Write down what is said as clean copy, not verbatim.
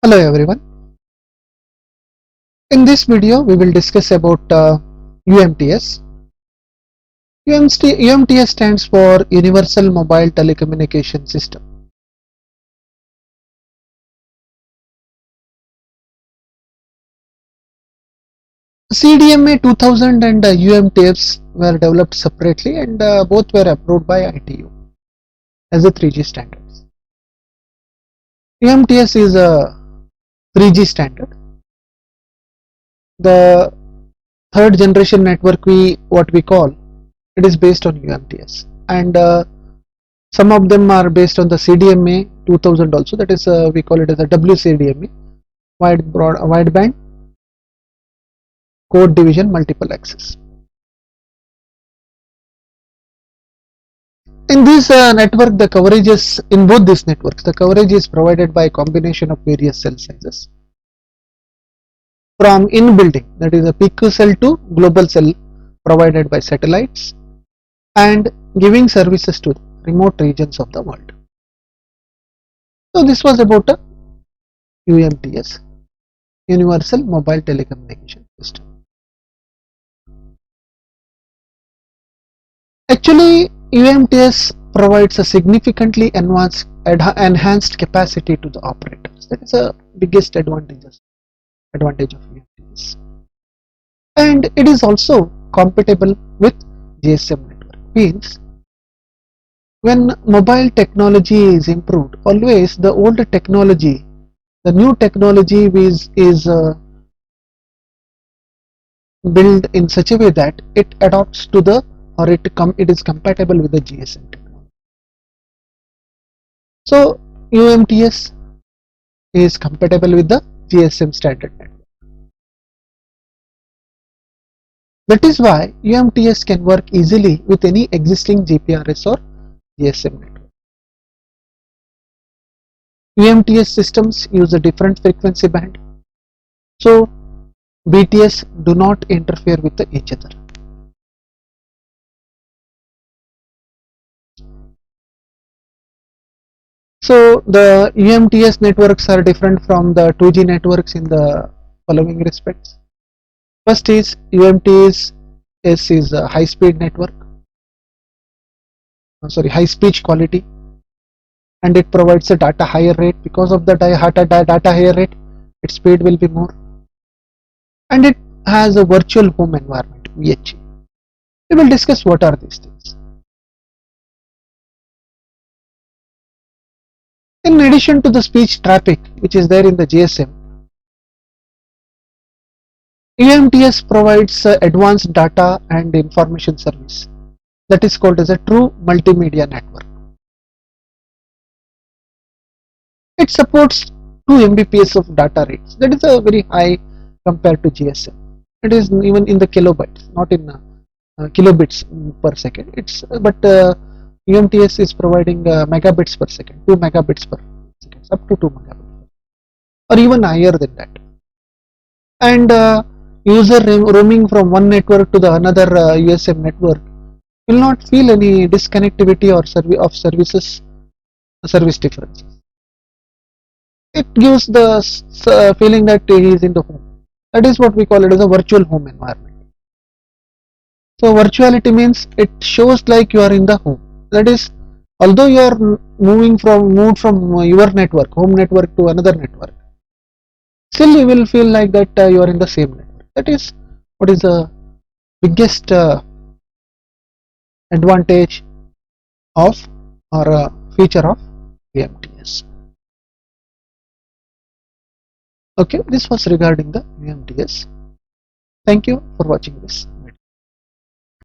Hello everyone. In this video we will discuss about UMTS. UMTS stands for Universal Mobile Telecommunication System. CDMA 2000 and UMTS were developed separately and both were approved by ITU as a 3G standards. UMTS is a 3G standard. The third generation network what we call it is based on UMTS, and some of them are based on the CDMA 2000 also, that is we call it as a WCDMA, wideband code division multiple access. In this network, the coverages in both these networks, the coverage is provided by a combination of various cell sizes from in-building, that is a PQ cell, to global cell provided by satellites and giving services to remote regions of the world. So this was about a UMTS, Universal Mobile Telecommunication System. Actually, UMTS provides a significantly enhanced capacity to the operators. That is the biggest advantage of UMTS. And it is also compatible with GSM network. Means when mobile technology is improved, always the old technology, the new technology is built in such a way that it adopts to the, or it is compatible with the GSM technology. So UMTS is compatible with the GSM standard network. That is why UMTS can work easily with any existing GPRS or GSM network. UMTS systems use a different frequency band, so BTS do not interfere with each other. So the UMTS networks are different from the 2G networks in the following respects. First is UMTS is a high speed network, high speech quality, and it provides a data higher rate. Because of the data higher rate, its speed will be more, and it has a virtual home environment, VHE. We will discuss what are these things. In addition to the speech traffic which is there in the GSM, UMTS provides advanced data and information service that is called as a true multimedia network. It supports 2 Mbps of data rates. That is a very high compared to GSM. It is even in the kilobytes, not in kilobits per second. UMTS is providing megabits per second, 2 megabits per second, up to 2 megabits, or even higher than that. And user roaming from one network to the another USM network will not feel any disconnectivity or service differences. It gives the feeling that he is in the home. That is what we call it as a virtual home environment. So virtuality means it shows like you are in the home. That is, although you are moved from your network, home network, to another network, still you will feel like that you are in the same network. That is what is the biggest advantage of, or feature of, UMTS. Okay, this was regarding the UMTS. Thank you for watching this.